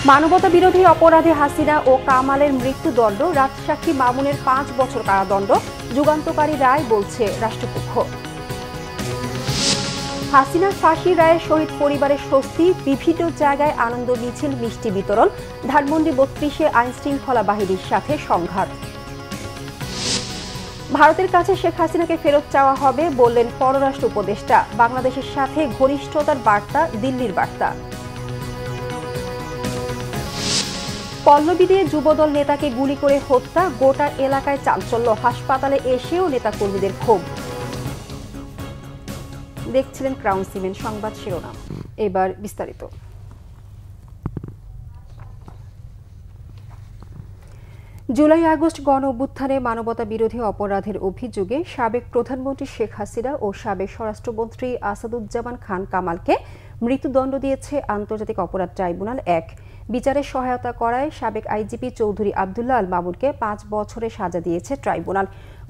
মানবতা বিরোধী অপরাধে হাসিনা ও কামালের মৃত্যুদণ্ড, রাজসাক্ষী মামুনের 5 বছর কারাদণ্ড যুগান্তকারী রায়, বলছে রাষ্ট্রপক্ষ। হাসিনার ফাঁসির রায়ে শহীদ পরিবারের স্বস্তি, বিভিন্ন জায়গায় আনন্দ মিছিল, মিষ্টি বিতরণ। ধানমন্ডি 32-এ আইনশৃঙ্খলা বাহিনীর সাথে সংঘাত। ভারতের কাছে শেখ হাসিনাকে ফেরত চাওয়া হবে, বললেন পররাষ্ট্র উপদেষ্টা। বাংলাদেশের সাথে ঘনিষ্ঠতার বার্তা দিল্লির বার্তা। পল্লবী দিয়ে যুবদল নেতাকে গুলি করে হত্যা, গোটা এলাকায় চাঞ্চল্য। হাসপাতালে এসেও নেতাকর্মীদের ক্ষোভ। দেখছিলেন ক্রাউন সিমেন্ট সংবাদ শিরোনাম, এবার বিস্তারিত। জুলাই আগস্ট গণ অভ্যুত্থানে মানবতা বিরোধী অপরাধের অভিযোগে সাবেক প্রধানমন্ত্রী শেখ হাসিনা ও সাবেক স্বরাষ্ট্রমন্ত্রী আসাদুজ্জামান খান কামালকে মৃত্যুদণ্ড দিয়েছে আন্তর্জাতিক অপরাধ ট্রাইব্যুনাল 1। বিচারে সহায়তা করায় সাবেক আইজিপি চৌধুরী আব্দুল্লাহ আল মামুনকে 5 বছরের সাজা দিয়েছে ট্রাইব্যুনাল।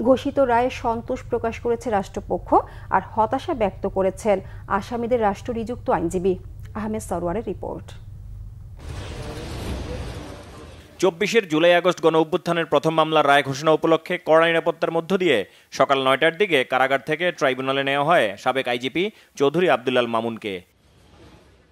ঘোষিত রায়ে সন্তোষ প্রকাশ করেছে রাষ্ট্রপক্ষ, আর হতাশা ব্যক্ত করেছেন আসামিদের রাষ্ট্রনিযুক্ত আইনজীবী। আহমেদ সরওয়ারের রিপোর্ট। 24 জুলাই আগস্ট গণ অভ্যুত্থানের প্রথম মামলার রায় ঘোষণা উপলক্ষে কড়া নিরাপত্তার মধ্য দিয়ে সকাল 9টার দিকে কারাগার থেকে ট্রাইব্যুনালে নেওয়া হয় সাবেক আইজিপি চৌধুরী আব্দুল্লাহ আল মামুনকে।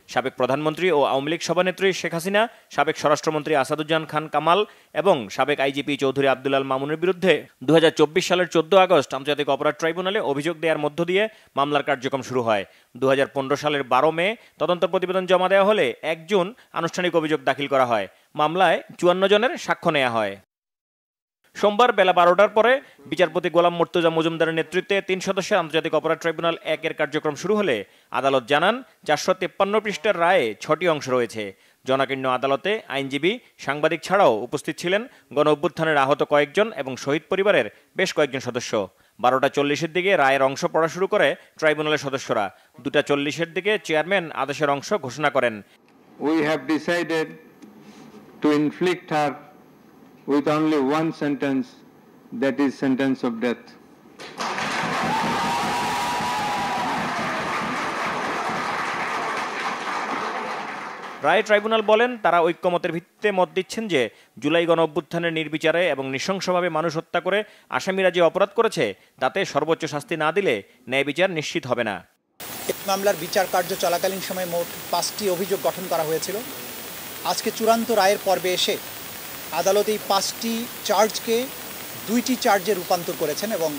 সাবেক প্রধানমন্ত্রী ও আওয়ামী লীগ সভানেত্রী শেখ হাসিনা, সাবেক স্বরাষ্ট্রমন্ত্রী আসাদুজ্জামান খান কামাল এবং সাবেক আইজিপি চৌধুরী আব্দুল্লাহ আল মামুনের বিরুদ্ধে 2024 সালের 14 আগস্ট আন্তর্জাতিক অপরাধ ট্রাইব্যুনালে অভিযোগ দেওয়ার মধ্য দিয়ে মামলার কার্যক্রম শুরু হয়। 2015 সালের 12 মে তদন্ত প্রতিবেদন জমা দেওয়া হলে 1 জুন আনুষ্ঠানিক অভিযোগ দাখিল করা হয়। মামলায় 54 জনের সাক্ষ্য নেওয়া হয়। সোমবার বেলা 12টার পরে বিচারপতি গোলাম মুর্তজা মজুমদারের নেতৃত্বে 3 সদস্যের আন্তর্জাতিক অপরাধ ট্রাইব্যুনাল 1 এর কার্যক্রম শুরু হলে আদালত জানান 453 পৃষ্ঠার রায়ে 6টি অংশ রয়েছে। জনাকীর্ণ আদালতে আইনজীবী, সাংবাদিক ছাড়াও উপস্থিত ছিলেন গণ অভ্যুত্থানের আহত কয়েকজন এবং শহীদ পরিবারের বেশ কয়েকজন সদস্য। 12টা 40-এর দিকে রায়ের অংশ পড়া শুরু করে ট্রাইব্যুনালের সদস্যরা। 2টা 40-এর দিকে চেয়ারম্যান আদেশের অংশ ঘোষণা করেন। We have decided to inflict her with only one sentence, that is sentence of death. রায় ট্রাইব্যুনাল বলেন, তারা ঐক্যমতের ভিত্তিতে মত দিচ্ছেন যে জুলাই গণ অভ্যুত্থানের নির্বিচারে এবং নৃশংসভাবে মানুষ হত্যা করে আসামিরা যে অপরাধ করেছে তাতে সর্বোচ্চ শাস্তি না দিলে ন্যায় বিচার নিশ্চিত হবে না। মামলার বিচার কার্য চলাকালীন সময়ে মোট 5টি অভিযোগ গঠন করা হয়েছিল। আজকে চূড়ান্ত রায়ের পর্বে এসে আদালত এই 5টি চার্জকে 2টি চার্জে রূপান্তর করেছেন এবং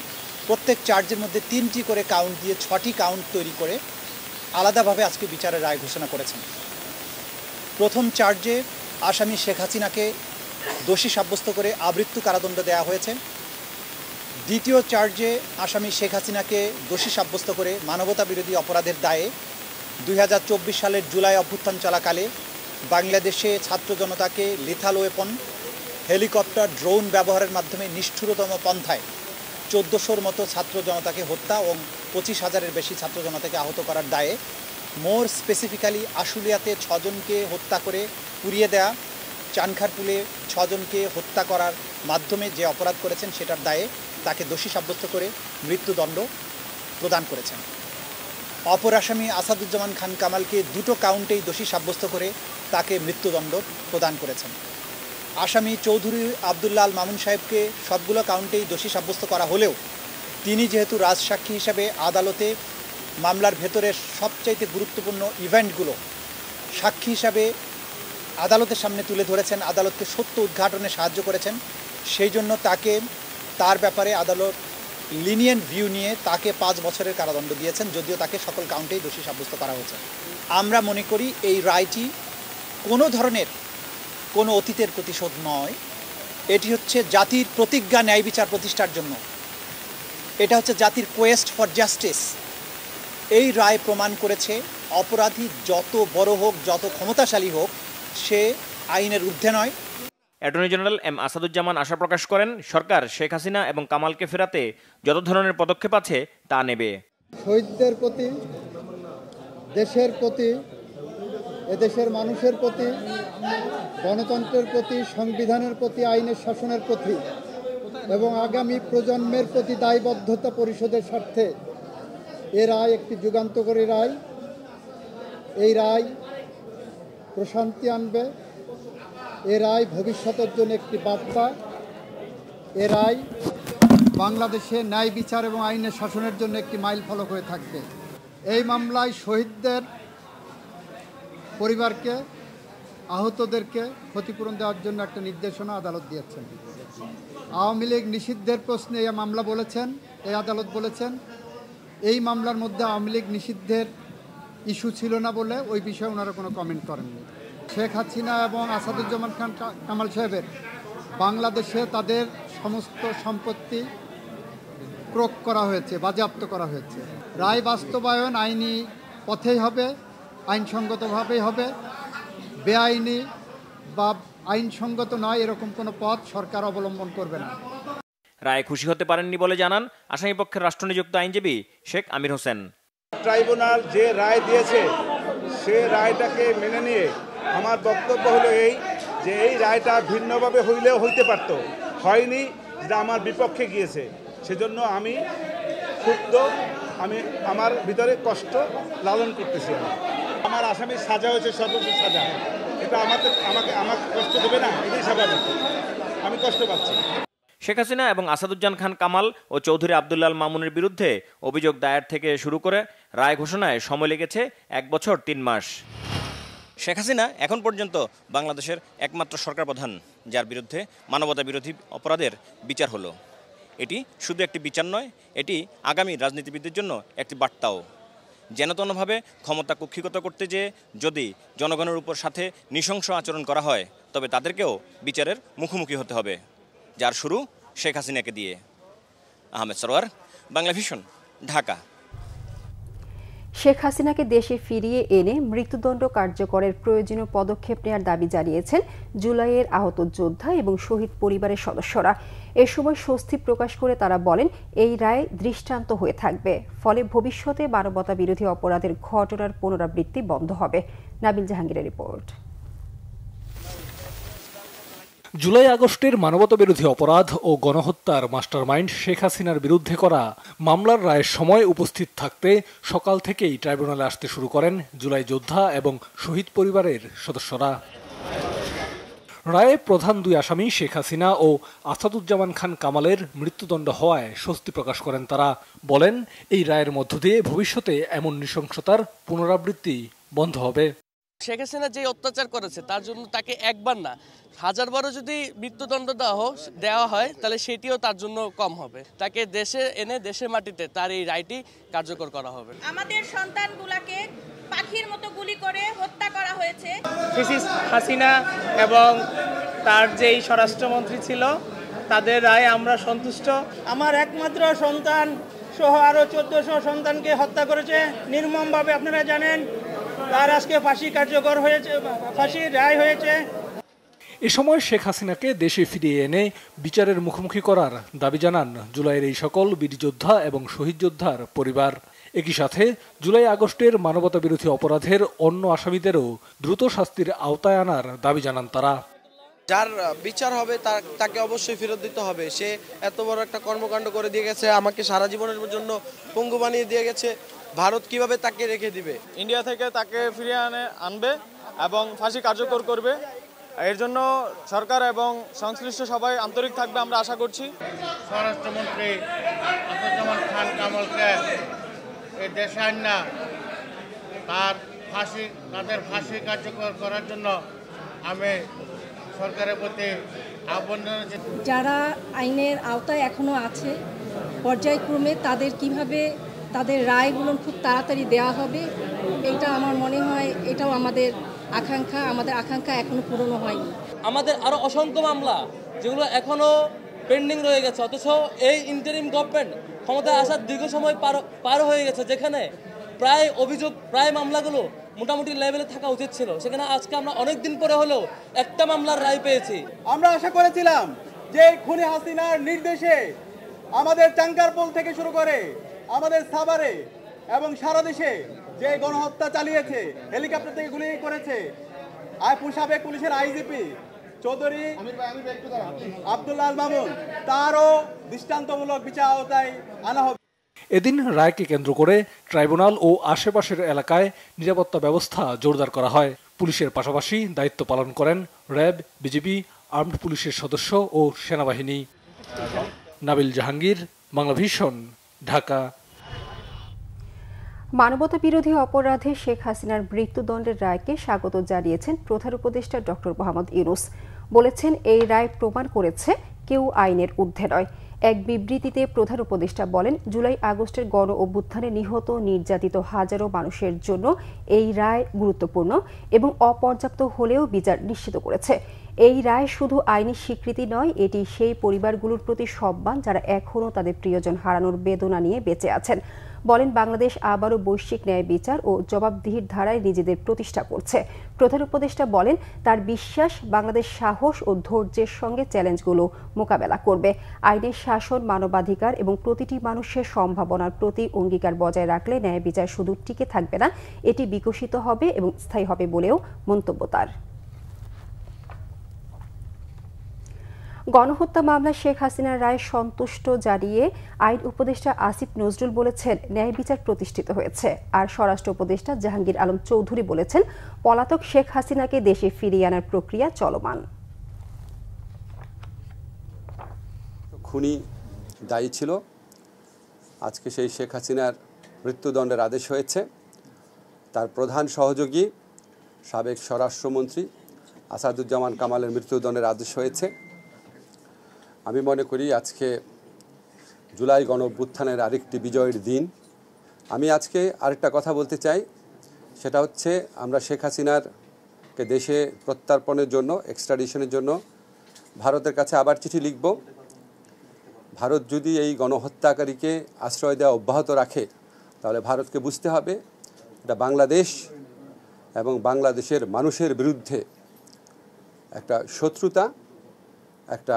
প্রত্যেক চার্জের মধ্যে 3টি করে কাউন্ট দিয়ে 6টি কাউন্ট তৈরি করে আলাদাভাবে আজকে বিচারের রায় ঘোষণা করেছেন। প্রথম চার্জে আসামি শেখ হাসিনাকে দোষী সাব্যস্ত করে আমৃত্যু কারাদণ্ড দেওয়া হয়েছে। দ্বিতীয় চার্জে আসামি শেখ হাসিনাকে দোষী সাব্যস্ত করে মানবতা বিরোধী অপরাধের দায়ে 2024 সালের জুলাই অভ্যুত্থান চলাকালে বাংলাদেশে ছাত্র জনতাকে লিথাল ওয়েপন, হেলিকপ্টার, ড্রোন ব্যবহারের মাধ্যমে নিষ্ঠুরতম পন্থায় 1400-র মতো ছাত্র জনতাকে হত্যা এবং 25,000-এর বেশি ছাত্র জনতাকে আহত করার দায়ে, মোর স্পেসিফিক্যালি আশুলিয়াতে 6 জনকে হত্যা করে পুড়িয়ে দেয়া, চানখারপুলে 6 জনকে হত্যা করার মাধ্যমে যে অপরাধ করেছেন সেটার দায়ে তাকে দোষী সাব্যস্ত করে মৃত্যুদণ্ড প্রদান করেছেন। অপর আসামি আসাদুজ্জামান খান কামালকে 2টো কাউন্টেই দোষী সাব্যস্ত করে তাকে মৃত্যুদণ্ড প্রদান করেছেন। আসামি চৌধুরী আব্দুল্লাহ আল মামুন সাহেবকে সবগুলো কাউন্টেই দোষী সাব্যস্ত করা হলেও তিনি যেহেতু রাজসাক্ষী হিসাবে আদালতে মামলার ভেতরের সবচাইতে গুরুত্বপূর্ণ ইভেন্টগুলো সাক্ষী হিসাবে আদালতের সামনে তুলে ধরেছেন, আদালতকে সত্য উদ্ঘাটনে সাহায্য করেছেন, সেই জন্য তার ব্যাপারে আদালত লিনিয়েন্ট ভিউ নিয়ে তাকে 5 বছরের কারাদণ্ড দিয়েছেন, যদিও তাকে সকল কাউন্টেই দোষী সাব্যস্ত করা হয়েছে। আমরা মনে করি এই রায়টি কোনো ধরনের কোনো অতীতের প্রতিশোধ নয়, এটি হচ্ছে জাতির প্রতিজ্ঞা ন্যায় বিচার প্রতিষ্ঠার জন্য, এটা হচ্ছে জাতির কোয়েস্ট ফর জাস্টিস। এই রায় প্রমাণ করেছে অপরাধী যত বড় হোক, যত ক্ষমতাশালী হোক, সে আইনের ঊর্ধ্বে নয়। অ্যাটর্নি জেনারেল এম আসাদুজ্জামান আশা প্রকাশ করেন, সরকার শেখ হাসিনা এবং কামালকে ফেরাতে যত ধরনের পদক্ষেপ আছে তা নেবে। শহীদদের প্রতি, দেশের প্রতি, এদেশের মানুষের প্রতি, গণতন্ত্রের প্রতি, সংবিধানের প্রতি, আইনের শাসনের প্রতি এবং আগামী প্রজন্মের প্রতি দায়বদ্ধতা পরিশোধের স্বার্থে এ রায় একটি যুগান্তকারী রায়। এই রায় প্রশান্তি আনবে, এ রায় ভবিষ্যতের জন্য একটি বার্তা। এ রায় বাংলাদেশে ন্যায় বিচার এবং আইনের শাসনের জন্য একটি মাইলফলক হয়ে থাকবে। এই মামলায় শহীদদের পরিবারকে, আহতদেরকে ক্ষতিপূরণ দেওয়ার জন্য একটা নির্দেশনা আদালত দিয়েছেন। আওয়ামী লীগ নিষিদ্ধের প্রশ্নে এই মামলা বলেছেন, এই আদালত বলেছেন এই মামলার মধ্যে আওয়ামী লীগ নিষিদ্ধের ইস্যু ছিল না বলে ওই বিষয়ে ওনারা কোনো কমেন্ট করেননি। শেখ হাসিনা এবং আসাদুজ্জামান খান কামাল সাহেবের বাংলাদেশে তাদের সমস্ত সম্পত্তি ক্রোক করা হয়েছে, বাজেয়াপ্ত করা হয়েছে। রায় বাস্তবায়ন আইনি পথেই হবে, আইনসঙ্গতভাবেই হবে। বেআইনি বা আইনসঙ্গত নয় এরকম কোনো পথ সরকার অবলম্বন করবে না। রায়ে খুশি হতে পারেননি বলে জানান আসামিপক্ষের রাষ্ট্রনিযুক্ত আইনজীবী শেখ আমির হোসেন। ট্রাইব্যুনাল যে রায় দিয়েছে সে রায়টাকে মেনে নিয়ে আমার বক্তব্য হলো এই যে এই রায়টা ভিন্নভাবে হইলেও হইতে পারত, হয়নি, যেটা আমার বিপক্ষে গিয়েছে। সেজন্য আমি ক্ষুব্ধ, আমি আমার ভিতরে কষ্ট লালন করতেছি। আমার আসামির সাজা হয়েছে সর্বোচ্চ সাজা, এটা আমাকে কষ্ট দেবে না, এটাই স্বাভাবিক। আমি কষ্ট পাচ্ছি। শেখ হাসিনা এবং আসাদুজ্জামান খান কামাল ও চৌধুরী আব্দুল্লাল মামুনের বিরুদ্ধে অভিযোগ দায়ের থেকে শুরু করে রায় ঘোষণায় সময় লেগেছে 1 বছর 3 মাস। শেখ হাসিনা এখন পর্যন্ত বাংলাদেশের একমাত্র সরকার প্রধান যার বিরুদ্ধে মানবতা বিরোধী অপরাধের বিচার হলো। এটি শুধু একটি বিচার নয়, এটি আগামী রাজনীতিবিদদের জন্য একটি বার্তাও। যেনতেনভাবে ক্ষমতা কুক্ষিগত করতে যেয়ে যদি জনগণের উপর সাথে নৃশংস আচরণ করা হয় তবে তাদেরকেও বিচারের মুখোমুখি হতে হবে, যার শুরু শেখ হাসিনাকে দিয়ে। আহমেদ সরোয়ার, বাংলা ভিশন, ঢাকা। শেখ হাসিনাকে দেশে ফিরিয়ে এনে মৃত্যুদণ্ড কার্যকরের প্রয়োজনীয় পদক্ষেপ নেওয়ার দাবি জানিয়েছেন জুলাইয়ের আহত যোদ্ধা এবং শহীদ পরিবারের সদস্যরা। এ সময় স্বস্তি প্রকাশ করে তারা বলেন এই রায় দৃষ্টান্ত হয়ে থাকবে, ফলে ভবিষ্যতে মানবতা বিরোধী অপরাধের ঘটনার পুনরাবৃত্তি বন্ধ হবে। নাবিল জাহাঙ্গীরের রিপোর্ট। জুলাই আগস্টের মানবতাবিরোধী অপরাধ ও গণহত্যার মাস্টারমাইন্ড শেখ হাসিনার বিরুদ্ধে করা মামলার রায়ের সময় উপস্থিত থাকতে সকাল থেকেই ট্রাইব্যুনালে আসতে শুরু করেন জুলাই যোদ্ধা এবং শহীদ পরিবারের সদস্যরা। রায়ে প্রধান 2 আসামি শেখ হাসিনা ও আসাদুজ্জামান খান কামালের মৃত্যুদণ্ড হওয়ায় স্বস্তি প্রকাশ করেন তারা। বলেন এই রায়ের মধ্য দিয়ে ভবিষ্যতে এমন নৃশংসতার পুনরাবৃত্তি বন্ধ হবে। শেখ হাসিনা যে অত্যাচার করেছে তার জন্য তাকে একবার না 1000 বারও যদি মৃত্যুদণ্ড দেওয়া হয় তাহলে সেটিও তার জন্য কম হবে। তাকে দেশে এনে দেশের মাটিতে তার এই রায়টি কার্যকর করা হবে। আমাদের সন্তানগুলোকে পাখির মতো গুলি করে হত্যা করা হয়েছে। হাসিনা এবং তার যেই স্বরাষ্ট্রমন্ত্রী ছিল তাদের রায় আমরা সন্তুষ্ট। আমার একমাত্র সন্তান সহ আরো 1400 সন্তানকে হত্যা করেছে নির্মমভাবে, আপনারা জানেন। তার আজকে ফাঁসি কার্যকর হয়েছে, ফাঁসির রায় হয়েছে। এ সময় শেখ হাসিনাকে দেশে ফিরিয়ে এনে বিচারের মুখোমুখি করার দাবি জানান জুলাইয়ের এই সকল বীর যোদ্ধা এবং শহীদ যোদ্ধার পরিবার। একই সাথে জুলাই আগস্টের মানবতা বিরোধী অপরাধের অন্য আসামিদেরও দ্রুত শাস্তির আওতায় আনার দাবি জানান তারা। যার বিচার হবে তাকে অবশ্যই ফেরত দিতে হবে। সে এত বড় একটা কর্মকাণ্ড করে দিয়ে গেছে, আমাকে সারা জীবনের জন্য পঙ্গু বানিয়ে দিয়ে গেছে। ভারত কিভাবে তাকে রেখে দিবে? ইন্ডিয়া থেকে তাকে ফিরিয়ে আনবে এবং ফাঁসি কার্যকর করবে। এর জন্য সরকার এবং সংশ্লিষ্ট সবাই আন্তরিক থাকবে আমরা আশা করছি। স্বরাষ্ট্রমন্ত্রী আসাদুজ্জামান খান কামালকে এই দেশে আইনা তাদের ফাঁসি কার্যকর করার জন্য আমি সরকারের প্রতি আহ্বান জানাচ্ছি। যারা আইনের আওতায় এখনো আছে পর্যায়ক্রমে তাদের কিভাবে তাদের রায়গুলো খুব তাড়াতাড়ি দেওয়া হবে, এটা আমার মনে হয় এটাও আমাদের আকাঙ্ক্ষা এখনো পূরণ হয়নি। আমাদের আরো অসংখ্য মামলা যেগুলো এখনো পেন্ডিং রয়ে গেছে, অথচ এই ইন্টারিম গভর্নমেন্ট ক্ষমতায় আসার দীর্ঘ সময় পার হয়ে গেছে, যেখানে প্রায় মামলাগুলো মোটামুটি লেভেলে থাকা উচিত ছিল, সেখানে আজকে আমরা অনেক দিন পরে হলেও একটা মামলার রায় পেয়েছি। আমরা আশা করেছিলাম যে খুনি হাসিনার নির্দেশে আমাদের টাঙ্গারপোল থেকে শুরু করে আমাদের সাভারে এবং সারা দেশে যে গণহত্যা চালিয়েছে, হেলিকপ্টার থেকে গুলি করেছে, সাবেক পুলিশের আইজিপি চৌধুরী আব্দুল্লাহ মামুন, তারও দৃষ্টান্তমূলক বিচার আওতায় আনা হবে। এদিন রায়কে কেন্দ্র করে ট্রাইব্যুনাল ও আশেপাশের এলাকায় নিরাপত্তা ব্যবস্থা জোরদার করা হয়। পুলিশের পাশাপাশি দায়িত্ব পালন করেন র্যাব, বিজিবি, আর্মড পুলিশের সদস্য ও সেনাবাহিনী। নাবিল জাহাঙ্গীর, বাংলা ভিশন, ঢাকা। মানবতা বিরোধী অপরাধে শেখ হাসিনার মৃত্যুদণ্ডের রায়কে স্বাগত জানিয়েছেন প্রধান উপদেষ্টা ডক্টর মোহাম্মদ ইউনূস। বলেছেন, এই রায় প্রমাণ করেছে কেউ আইনের ঊর্ধ্বে নয়। এক বিবৃতিতে প্রধান উপদেষ্টা বলেন, জুলাই আগস্টের গণ অভ্যুত্থানে নিহত নির্যাতিত হাজারো মানুষের জন্য এই রায় গুরুত্বপূর্ণ এবং অপর্যাপ্ত হলেও বিচার নিশ্চিত করেছে। এই রায় শুধু আইনি স্বীকৃতি নয়, এটি সেই পরিবারগুলোর প্রতি সম্মান যারা এখনও তাদের প্রিয়জন হারানোর বেদনা নিয়ে বেঁচে আছেন। বলেন, বাংলাদেশ আবারও বৈশ্বিক ন্যায় বিচার ও জবাবদিহির ধারায় নিজেদের প্রতিষ্ঠা করছে। প্রধান উপদেষ্টা বলেন, তার বিশ্বাস বাংলাদেশ সাহস ও ধৈর্যের সঙ্গে চ্যালেঞ্জগুলো মোকাবেলা করবে। আইনের শাসন, মানবাধিকার এবং প্রতিটি মানুষের সম্ভাবনার প্রতি অঙ্গীকার বজায় রাখলে ন্যায় বিচার শুধু টিকে থাকবে না, এটি বিকশিত হবে এবং স্থায়ী হবে বলেও মন্তব্য তার। গণহত্যা মামলায় শেখ হাসিনার রায় সন্তুষ্ট জানিয়ে আইন উপদেষ্টা আসিফ নজরুল বলেছেন, ন্যায় বিচার প্রতিষ্ঠিত হয়েছে। আর স্বরাষ্ট্র উপদেষ্টা জাহাঙ্গীর আলম চৌধুরী বলেছেন, পলাতক শেখ হাসিনাকে দেশে ফিরিয়ে আনার প্রক্রিয়া চলমান। খুনি দায়ী ছিল, আজকে সেই শেখ হাসিনার মৃত্যুদণ্ডের আদেশ হয়েছে। তার প্রধান সহযোগী সাবেক স্বরাষ্ট্রমন্ত্রী আসাদুজ্জামান কামালের মৃত্যুদণ্ডের আদেশ হয়েছে। আমি মনে করি আজকে জুলাই গণ অভ্যুত্থানের আরেকটি বিজয়ের দিন। আমি আজকে আরেকটা কথা বলতে চাই, সেটা হচ্ছে আমরা শেখ হাসিনারকে দেশে প্রত্যর্পণের জন্য, এক্সট্রাডিশনের জন্য ভারতের কাছে আবার চিঠি লিখব। ভারত যদি এই গণহত্যাকারীকে আশ্রয় দেওয়া অব্যাহত রাখে, তাহলে ভারতকে বুঝতে হবে এটা বাংলাদেশ এবং বাংলাদেশের মানুষের বিরুদ্ধে একটা শত্রুতা, একটা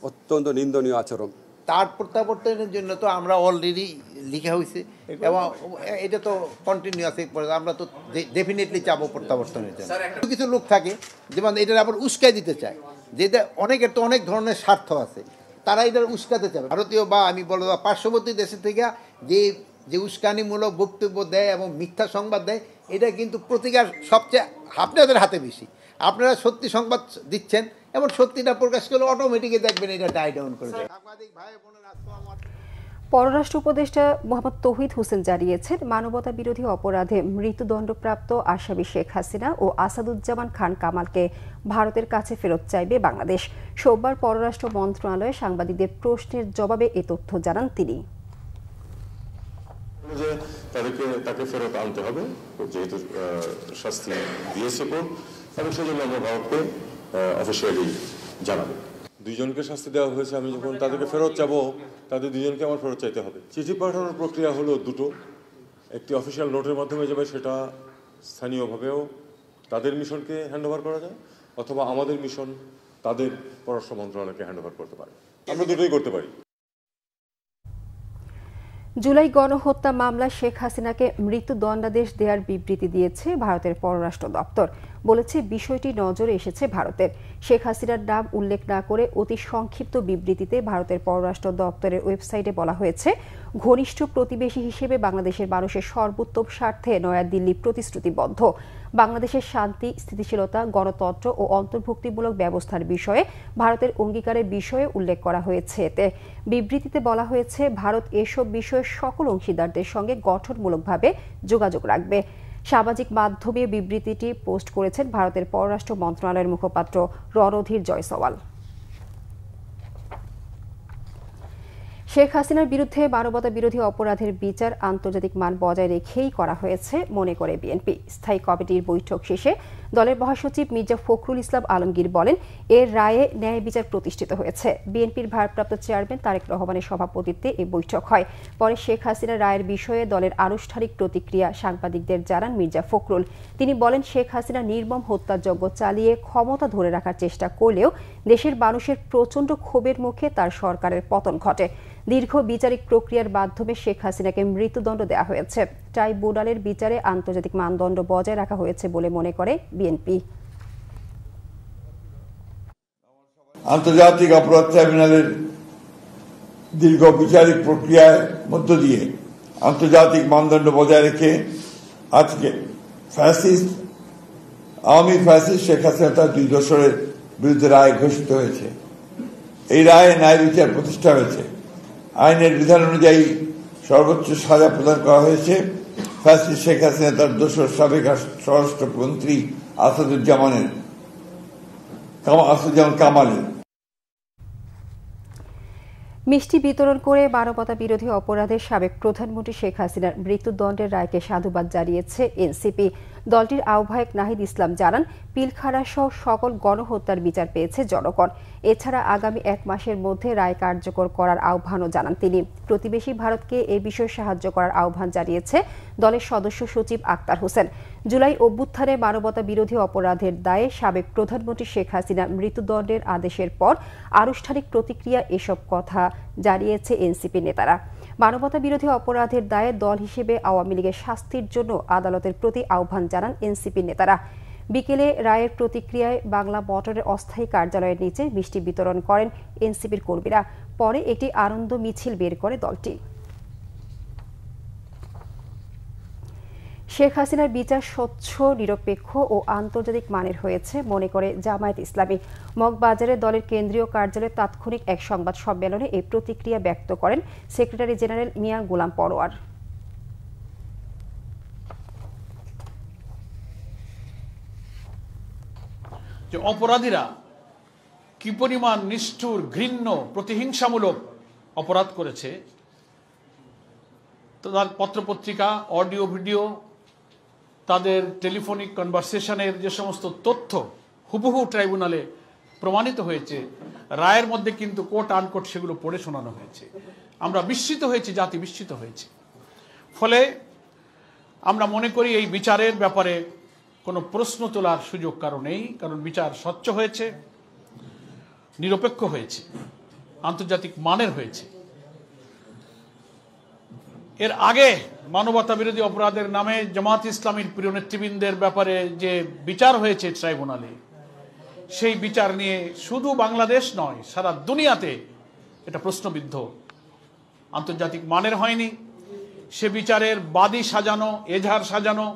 অত্যন্ত নিন্দনীয় আচরণ। তার প্রত্যাবর্তনের জন্য তো আমরা অলরেডি লিখা হয়েছে এবং এটা তো কন্টিনিউয়াস, আমরা তো ডেফিনেটলি চাবো প্রত্যাবর্তনের জন্য। কিছু লোক থাকে যেমন এটার আবার উস্কাই দিতে চায়, যেটা অনেকের তো অনেক ধরনের স্বার্থ আছে, তারা এটার উস্কাতে চাবে। ভারতীয় বা আমি বলবো পার্শ্ববর্তী দেশের থেকে যে উস্কানিমূলক বক্তব্য দেয় এবং মিথ্যা সংবাদ দেয়, এটা কিন্তু প্রতিকার সবচেয়ে আপনাদের হাতে বেশি। আপনারা সত্যি সংবাদ দিচ্ছেন এবং সত্যিটা প্রকাশ করলে অটোমেটিকলি দেখবেন এটা ডাই ডাউন করে যায়। পররাষ্ট্র উপদেষ্টা মোহাম্মদ তৌহিদ হোসেন জানিয়েছেন, মানবতা বিরোধী অপরাধে মৃত্যুদণ্ডপ্রাপ্ত আসামি শেখ হাসিনা ও আসাদুজ্জামান খান কামালকে ভারতের কাছে ফেরত চাইবে বাংলাদেশ। সোমবার পররাষ্ট্র মন্ত্রণালয়ে সাংবাদিকদের প্রশ্নের জবাবে এ তথ্য জানান তিনি। তাকে ফেরত আনতে হবে, যেহেতু শাস্তি দিয়েছে কোর্ট, এবং সেজন্য আমরা ভারতকে অফিসিয়ালি জানাবো। দুইজনকে শাস্তি দেওয়া হয়েছে, আমি যখন তাদেরকে ফেরত চাবো, তাদের দুজনকে আমার ফেরত চাইতে হবে। চিঠি পাঠানোর প্রক্রিয়া হলো দুটো, একটি অফিসিয়াল নোটের মাধ্যমে যাবে, সেটা স্থানীয়ভাবেও তাদের মিশনকে হ্যান্ডওভার করা যায়, অথবা আমাদের মিশন তাদের পররাষ্ট্র মন্ত্রণালয়কে হ্যান্ডওভার করতে পারে। আমরা দুটোই করতে পারি। জুলাই গণহত্যা মামলায় শেখ হাসিনাকে মৃত্যুদণ্ডাদেশ দেওয়ার বিবৃতি দিয়েছে ভারতের পররাষ্ট্র দপ্তর। বলেছে, বিষয়টি নজরে এসেছে ভারতের। শেখ হাসিনার নাম উল্লেখ না করে অতি সংক্ষিপ্ত বিবৃতিতে ভারতের পররাষ্ট্র দপ্তরের ওয়েবসাইটে বলা হয়েছে, ঘনিষ্ঠ প্রতিবেশী হিসেবে বাংলাদেশের মানুষের সর্বোত্তম স্বার্থে নয়াদিল্লি প্রতিশ্রুতিবদ্ধ। বাংলাদেশের শান্তি, স্থিতিশীলতা, গণতন্ত্র ও অন্তর্ভুক্তিমূলক ব্যবস্থার বিষয়ে ভারতের অঙ্গীকারের বিষয়ে উল্লেখ করা হয়েছে। এতে বিবৃতিতে বলা হয়েছে, ভারত এসব বিষয়ে সকল অংশীদারদের সঙ্গে গঠনমূলকভাবে যোগাযোগ রাখবে। সামাজিক মাধ্যমে বিবৃতিটি পোস্ট করেছেন ভারতের পররাষ্ট্র মন্ত্রণালয়ের মুখপাত্র রণধীর জয়সওয়াল। শেখ হাসিনার বিরুদ্ধে মানবতা বিরোধী অপরাধের বিচার আন্তর্জাতিক মান বজায় রেখেই করা হয়েছে মনে করে বিএনপি। স্থায়ী কমিটির বৈঠক শেষে দলের মহাসচিব মির্জা ফখরুল ইসলাম আলমগীর বলেন, এর রায়ে ন্যায় বিচার প্রতিষ্ঠিত হয়েছে। বিএনপির ভারপ্রাপ্ত চেয়ারম্যান তারেক রহমানের সভাপতিত্বে এই বৈঠক হয়। পরে শেখ হাসিনার রায়ের বিষয়ে দলের আনুষ্ঠানিক প্রতিক্রিয়া সাংবাদিকদের জানান মির্জা ফখরুল। তিনি বলেন, শেখ হাসিনা নির্মম হত্যাযজ্ঞ চালিয়ে ক্ষমতা ধরে রাখার চেষ্টা করলেও দেশের মানুষের প্রচণ্ড ক্ষোভের মুখে তার সরকারের পতন ঘটে। দীর্ঘ বিচারিক প্রক্রিয়ার মাধ্যমে শেখ হাসিনাকে মৃত্যুদণ্ড দেওয়া হয়েছে। ট্রাইব্যুনালের বিচারে আন্তর্জাতিক মানদণ্ড বজায় রাখা হয়েছে বলে মনে করে বিএনপি। আন্তর্জাতিক অপরাধ ট্রাইব্যুনালের দীর্ঘ বিচারিক প্রক্রিয়ার মধ্য দিয়ে আন্তর্জাতিক মানদণ্ড বজায় রেখে আজকে ফ্যাসিস্ট আওয়ামী ফ্যাসিস্ট শেখ হাসিনা তার 2 দোসরের বিরুদ্ধে রায় ঘোষিত হয়েছে। এই রায়ে ন্যায় বিচার প্রতিষ্ঠা হয়েছে। আইনের বিধান অনুযায়ী সর্বোচ্চ সাজা প্রদান করা হয়েছে ফ্যাসিস্ট শেখ হাসিনা তার দোসর সাবেক স্বরাষ্ট্রমন্ত্রী আসাদুজ্জামান কামালের। মিষ্টি বিতরণ করে মানবতা বিরোধী অপরাধের সাবেক প্রধানমন্ত্রী শেখ হাসিনার মৃত্যুদণ্ডের রায়কে সাধুবাদ জানিয়েছে এনসিপি। দলটির আহ্বায়ক নাহিদ ইসলাম জানান, পিলখানা সহ সকল গণহত্যার বিচার পেয়েছে জনগণ। এছাড়া আগামী 1 মাসের মধ্যে রায় কার্যকর করার আহ্বানও জানান তিনি। প্রতিবেশী ভারতকে এ বিষয়ে সাহায্য করার আহ্বান জানিয়েছে দলের সদস্য সচিব আক্তার হোসেন। জুলাই অভ্যুত্থানে মানবতা বিরোধী অপরাধের দায়ে সাবেক প্রধানমন্ত্রী শেখ হাসিনা মৃত্যুদণ্ডের আদেশের পর আনুষ্ঠানিক প্রতিক্রিয়া এসব কথা জানিয়েছে এনসিপি নেতারা। মানবতা বিরোধী অপরাধের দায়ে দল হিসেবে আওয়ামী লীগের শাস্তির জন্য আদালতের প্রতি আহ্বান জানান এনসিপি নেতারা। বিকেলে রায়ের প্রতিক্রিয়ায় বাংলা মোটরের অস্থায়ী কার্যালয়ের নিচে মিষ্টি বিতরণ করেন এনসিপির কর্মীরা। পরে একটি আনন্দ মিছিল বের করে দলটি। শেখ হাসিনার বিচার স্বচ্ছ, নিরপেক্ষ ও আন্তর্জাতিক মানের হয়েছে মনে করে জামায়াত ইসলামী। মগবাজারে দলের কেন্দ্রীয় কার্যালয়ে তাৎক্ষণিক এক সংবাদ সম্মেলনে এই প্রতিক্রিয়া ব্যক্ত করেন সেক্রেটারি জেনারেল মিয়া গোলাম পরোয়ার। যে অপরাধীরা কি পরিমাণ নিষ্ঠুর, ঘৃণ্য, প্রতিহিংসামূলক অপরাধ করেছে, তার পত্রপত্রিকা, অডিও, ভিডিও, তাদের টেলিফোনিক কনভারসেশনের যে সমস্ত তথ্য হুবহু ট্রাইব্যুনালে প্রমাণিত হয়েছে, রায়ের মধ্যে কিন্তু কোট আনকোট সেগুলো পড়ে শোনানো হয়েছে। আমরা বিস্মিত হয়েছি, জাতি বিস্মিত হয়েছে। ফলে আমরা মনে করি এই বিচারের ব্যাপারে কোনো প্রশ্ন তোলার সুযোগ কারো নেই, কারণ বিচার স্বচ্ছ হয়েছে, নিরপেক্ষ হয়েছে, আন্তর্জাতিক মানের হয়েছে। এর আগে মানবতা বিরোধী অপরাধের নামে জামাত ইসলামীর প্রিয় নেতৃবৃন্দের ব্যাপারে যে বিচার হয়েছে ট্রাইব্যুনালে, সেই বিচার নিয়ে শুধু বাংলাদেশ নয়, সারা দুনিয়াতে এটা প্রশ্নবিদ্ধ, আন্তর্জাতিক মানের হয়নি। সে বিচারের বাদী সাজানো, এজাহার সাজানো,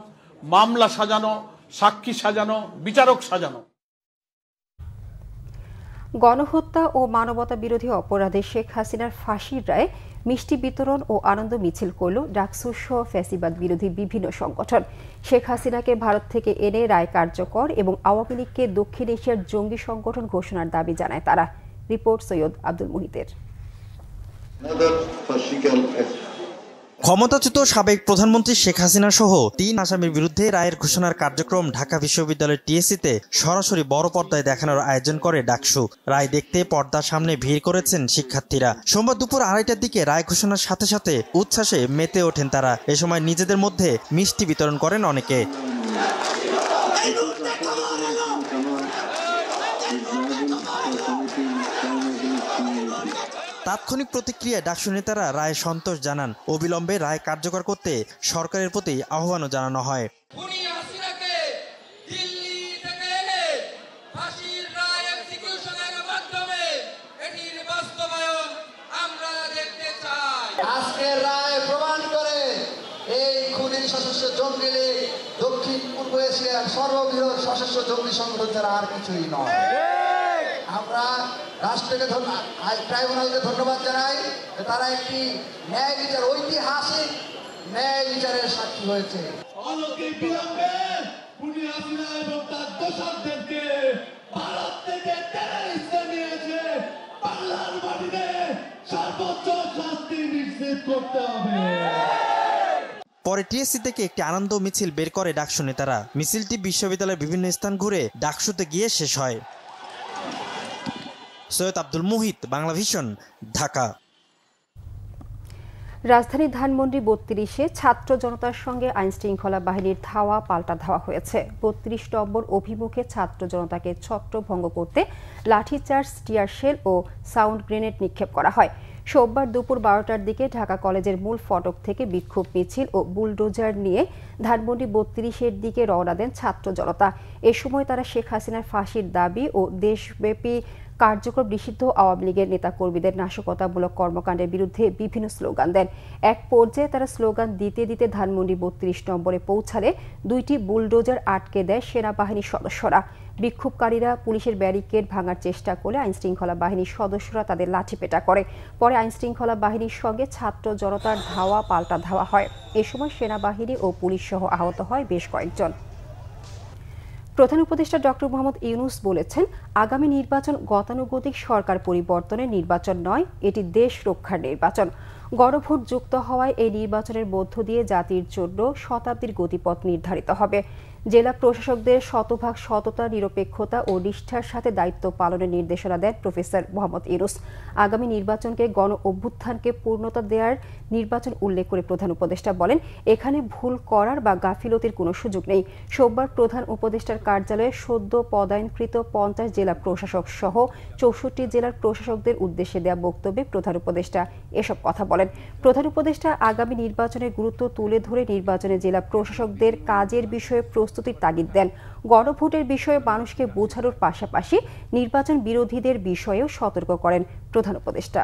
মামলা সাজানো, সাক্ষী সাজানো, বিচারক সাজানো। গণহত্যা ও মানবতা বিরোধী অপরাধে শেখ হাসিনার ফাঁসির রায়ে মিষ্টি বিতরণ ও আনন্দ মিছিল করল ডাকসু সহ ফ্যাসিবাদ বিরোধী বিভিন্ন সংগঠন। শেখ হাসিনাকে ভারত থেকে এনে রায় কার্যকর এবং আওয়ামী লীগকে দক্ষিণ এশিয়ার জঙ্গি সংগঠন ঘোষণার দাবি জানায় তারা। রিপোর্ট সৈয়দ আব্দুল মুহিতের। ক্ষমতাচ্যুত সাবেক প্রধানমন্ত্রী শেখ হাসিনা সহ 3 আসামির বিরুদ্ধে রায়ের ঘোষণার কার্যক্রম ঢাকা বিশ্ববিদ্যালয়ের টিএসসিতে সরাসরি বড় পর্দায় দেখানোর আয়োজন করে ডাকসু। রায় দেখতে পর্দার সামনে ভিড় করেছেন শিক্ষার্থীরা। সোমবার দুপুর 2:30টার দিকে রায় ঘোষণার সাথে সাথে উচ্ছ্বাসে মেতে ওঠেন তারা। এ সময় নিজেদের মধ্যে মিষ্টি বিতরণ করেন অনেকে। তাৎক্ষণিক প্রতিক্রিয়ায় ডাকসু নেতারা রায়ে সন্তোষ জানান। অবিলম্বে রায় কার্যকর করতে সরকারের প্রতি আহ্বানও জানানো হয়। আজকের রায় প্রমাণ করে এই খুনি সশস্ত্র জঙ্গি লীগ দক্ষিণ পূর্ব এশিয়ার সর্ববৃহৎ সশস্ত্র জঙ্গি সংগঠন ছাড়া আর কিছুই নয়। আমরা রাষ্ট্রকে ট্রাইব্যুনালকে ধন্যবাদ জানাই, তারা একটি ন্যায় বিচার, ঐতিহাসিক ন্যায় বিচারের সাক্ষী হয়েছে। ভারত থেকে বাংলার মাটিতে সর্বোচ্চ শাস্তি নিশ্চিত করতে হবে। পরে টিএসসি থেকে একটি আনন্দ মিছিল বের করে ডাকসু নেতারা। মিছিলটি বিশ্ববিদ্যালয়ের বিভিন্ন স্থান ঘুরে ডাকসুতে গিয়ে শেষ হয়। সৈয়দ আব্দুল মুহিত, বাংলা ভিশন, ঢাকা। রাজধানী ধানমন্ডি 32-এ ছাত্র জনতার সঙ্গে আইনশৃঙ্খলা বাহিনীর ধাওয়া পাল্টা ধাওয়া হয়েছে। 32 নম্বর অভিমুখে ছাত্র জনতাকে ছত্রভঙ্গ করতে লাঠিচার্জ, টিয়ার শেল ও সাউন্ড গ্রেনেড নিক্ষেপ করা হয়। সোমবার দুপুর 12টার দিকে ঢাকা কলেজের মূল ফটক থেকে বিক্ষোভ মিছিল ও বুলডোজার নিয়ে ধানমন্ডি 32-এর দিকে রওনা দেন ছাত্র জনতা। এ সময় তারা শেখ হাসিনার ফাঁসির দাবি ও দেশব্যাপী কার্যক্রম নিষিদ্ধ আওয়ামী লীগের নেতাকর্মীদের নাশকতামূলক কর্মকাণ্ডের বিরুদ্ধে বিভিন্ন স্লোগান দেন। এক পর্যায়ে তারা স্লোগান দিতে দিতে ধানমন্ডি ৩২ নম্বরে পৌঁছালে ২টি বুলডোজার আটকে দেয় সেনাবাহিনীর সদস্যরা। বিক্ষোভকারীরা পুলিশের ব্যারিকেড ভাঙার চেষ্টা করলে আইনশৃঙ্খলা বাহিনীর সদস্যরা তাদের লাঠিপেটা করে। পরে আইনশৃঙ্খলা বাহিনীর সঙ্গে ছাত্র জনতার ধাওয়া পাল্টা ধাওয়া হয়। এ সময় সেনাবাহিনী ও পুলিশ সহ আহত হয় বেশ কয়েকজন। প্রধান উপদেষ্টা ডক্টর মোহাম্মদ ইউনূস বলেছেন, আগামী নির্বাচন গতানুগতিক সরকার পরিবর্তনের নির্বাচন নয়, এটি দেশ রক্ষার নির্বাচন। গণভোট যুক্ত হওয়ায় এই নির্বাচনের মধ্য দিয়ে জাতির জন্য শতাব্দীর গতিপথ নির্ধারিত হবে। জেলা প্রশাসকদের শতভাগ সততা, নিরপেক্ষতা ও নিষ্ঠার সাথে দায়িত্ব পালনের নির্দেশনা দেন প্রফেসর মোহাম্মদ ইউনূস। আগামী নির্বাচনকে গণ অভ্যুত্থানকে পূর্ণতা দেওয়ার নির্বাচন উল্লেখ করে প্রধান উপদেষ্টা বলেন, এখানে ভুল করার বা গাফিলতির কোনো সুযোগ নেই। সোমবার প্রধান উপদেষ্টার কার্যালয়ে সদ্য পদায়নকৃত ৫০ জেলা প্রশাসক সহ ৬৪ জেলার প্রশাসকদের উদ্দেশ্যে দেওয়া বক্তব্যে প্রধান উপদেষ্টা এসব কথা বলেন। প্রধান উপদেষ্টা আগামী নির্বাচনের গুরুত্ব তুলে ধরে নির্বাচনে জেলা প্রশাসকদের কাজের বিষয়ে প্রস্তুতির তাগিদ দেন। গণভোটের বিষয়ে মানুষকে বোঝানোর পাশাপাশি নির্বাচন বিরোধীদের বিষয়েও সতর্ক করেন প্রধান উপদেষ্টা।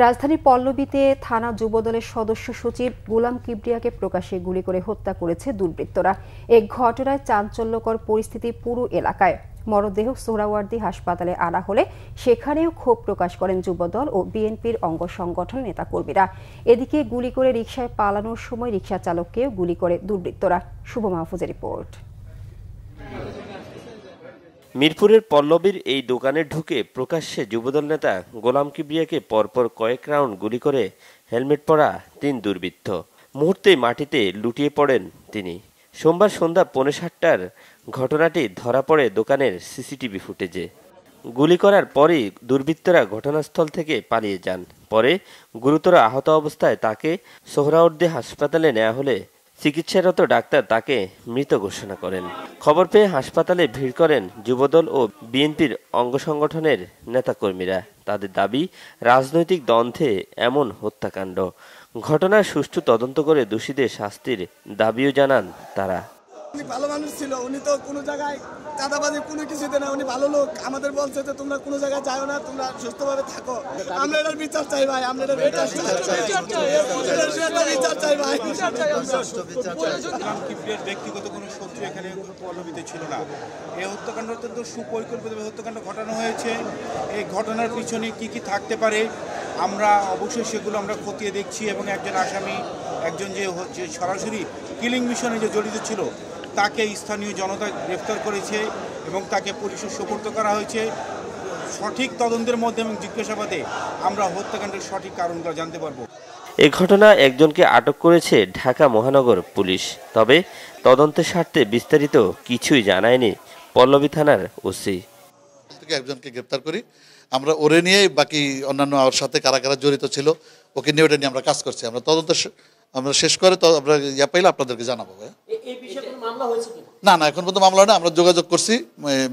রাজধানীর পল্লবীতে থানা যুবদলের সদস্য সচিব গোলাম কিবরিয়াকে প্রকাশ্যে গুলি করে হত্যা করেছে দুর্বৃত্তরা। এ ঘটনায় চাঞ্চল্যকর পরিস্থিতি পুরো এলাকায়। মরদেহ সোহরাওয়ার্দী হাসপাতালে আনা হলে সেখানেও ক্ষোভ প্রকাশ করেন যুবদল ও বিএনপির অঙ্গ সংগঠন নেতাকর্মীরা। এদিকে গুলি করে রিকশায় পালানোর সময় রিকশা চালককেও গুলি করে দুর্বৃত্তরা। শুভ মাহফুজের রিপোর্ট। মিরপুরের পল্লবীর এই দোকানে ঢুকে প্রকাশ্যে যুবদল নেতা গোলাম কিবরিয়াকে পরপর কয়েক রাউন্ড গুলি করে হেলমেট পরা ৩ দুর্বৃত্ত। মুহূর্তেই মাটিতে লুটিয়ে পড়েন তিনি। সোমবার সন্ধ্যা 6:45টার ঘটনাটি ধরা পড়ে দোকানের সিসিটিভি ফুটেজে। গুলি করার পরই দুর্বৃত্তরা ঘটনাস্থল থেকে পালিয়ে যান। পরে গুরুতর আহত অবস্থায় তাকে সোহরাওয়ার্দী হাসপাতালে নেওয়া হলে চিকিৎসারত ডাক্তার তাকে মৃত ঘোষণা করেন। খবর পেয়ে হাসপাতালে ভিড় করেন যুবদল ও বিএনপির অঙ্গ সংগঠনের নেতাকর্মীরা। তাদের দাবি, রাজনৈতিক দ্বন্দ্বে এমন হত্যাকাণ্ড। ঘটনার সুষ্ঠু তদন্ত করে দোষীদের শাস্তির দাবিও জানান তারা। উনি ভালো মানুষ ছিল, উনি তো কোনো জায়গায় চাঁদাবাজি কোনো কিছুতে না, উনি ভালো লোক। আমাদের বলছে যে তোমরা কোনো জায়গায় যাও না, তোমরা সুস্থভাবে থাকো। আমরা এটার বিচার চাই ভাই, আমরা এটার বিচার চাই ভাই। ব্যক্তিগত কোনো শত্রু এখানে পল্লবীতে ছিল না। এই হত্যাকাণ্ড অত্যন্ত সুপরিকল্পিতভাবে হত্যাকাণ্ড ঘটানো হয়েছে। এই ঘটনার পিছনে কি কি থাকতে পারে আমরা অবশ্যই সেগুলো আমরা খতিয়ে দেখছি এবং একজন আসামি, একজন যে সরাসরি কিলিং মিশনে যে জড়িত ছিল তাকে স্থানীয় জনতা গ্রেফতার করেছে এবং তাকে পুলিশের সোপর্দ করা হয়েছে। সঠিক তদন্তের মধ্যে এবং জিজ্ঞাসাবাদে আমরা হত্যাকাণ্ডের সঠিক কারণগুলো জানতে পারবো। এই ঘটনায় একজনকে আটক করেছে ঢাকা মহানগর পুলিশ। তবে তদন্তের স্বার্থে বিস্তারিত কিছুই জানায়নি পল্লবী থানার ওসি। একজনকে গ্রেফতার করি আমরা, ওরে নিয়ে বাকি অন্যান্য ওর সাথে কারা কারা জড়িত ছিল ওকে নিয়ে ওটা নিয়ে আমরা কাজ করছি। আমরা তদন্ত আমরা শেষ করে তো আমরা ইয়া পাইলে আপনাদেরকে জানাবো। না না, এখন পর্যন্ত মামলা না। আমরা যোগাযোগ করছি,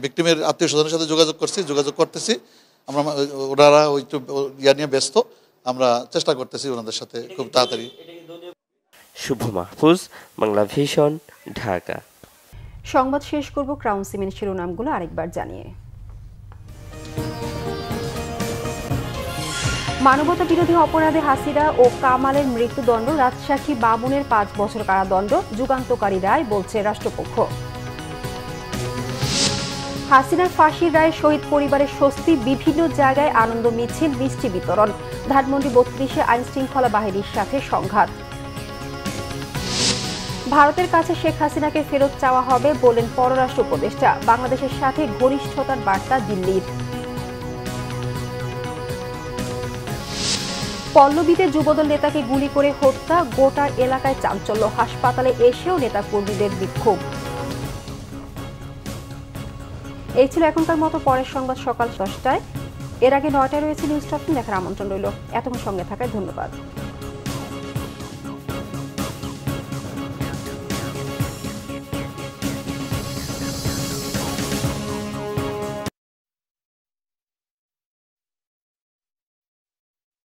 ভিকটিমের আত্মীয় স্বজনের সাথে যোগাযোগ করতেছি। আমরা ওনারা ওই ইয়া নিয়ে ব্যস্ত, আমরা চেষ্টা করতেছি ওনাদের সাথে খুব তাড়াতাড়ি। শুভ মাহফুজ, বাংলা ভিশন, ঢাকা। সংবাদ শেষ করব ক্রাউন সিমেন্ট শিরোনামগুলো আরেকবার জানিয়ে। মানবতা বিরোধী অপরাধে হাসিনা ও কামালের মৃত্যুদণ্ড, রাজসাক্ষী বাবুনের ৫ বছর কারাদণ্ড, যুগান্তকারী রায় বলছে রাষ্ট্রপক্ষ। হাসিনার ফাঁসির রায়ে শহীদ পরিবারের স্বস্তি, বিভিন্ন জায়গায় আনন্দ মিছিল, মিষ্টি বিতরণ। ধানমন্ডি ৩২-এ আইনশৃঙ্খলা বাহিনীর সাথে সংঘাত। ভারতের কাছে শেখ হাসিনাকে ফেরত চাওয়া হবে বললেন পররাষ্ট্র উপদেষ্টা। বাংলাদেশের সাথে ঘনিষ্ঠতার বার্তা দিল্লির। পল্লবীতে যুবদল নেতাকে গুলি করে হত্যা, গোটা এলাকায় চাঞ্চল্য। হাসপাতালে এসেও নেতাকর্মীদের বিক্ষোভ। এই ছিল এখনকার মতো। পরের সংবাদ সকাল 10টায়। এর আগে 9টায় রয়েছে নিউজ টপ দেখার আমন্ত্রণ রইল। এতক্ষণ সঙ্গে থাকায় ধন্যবাদ।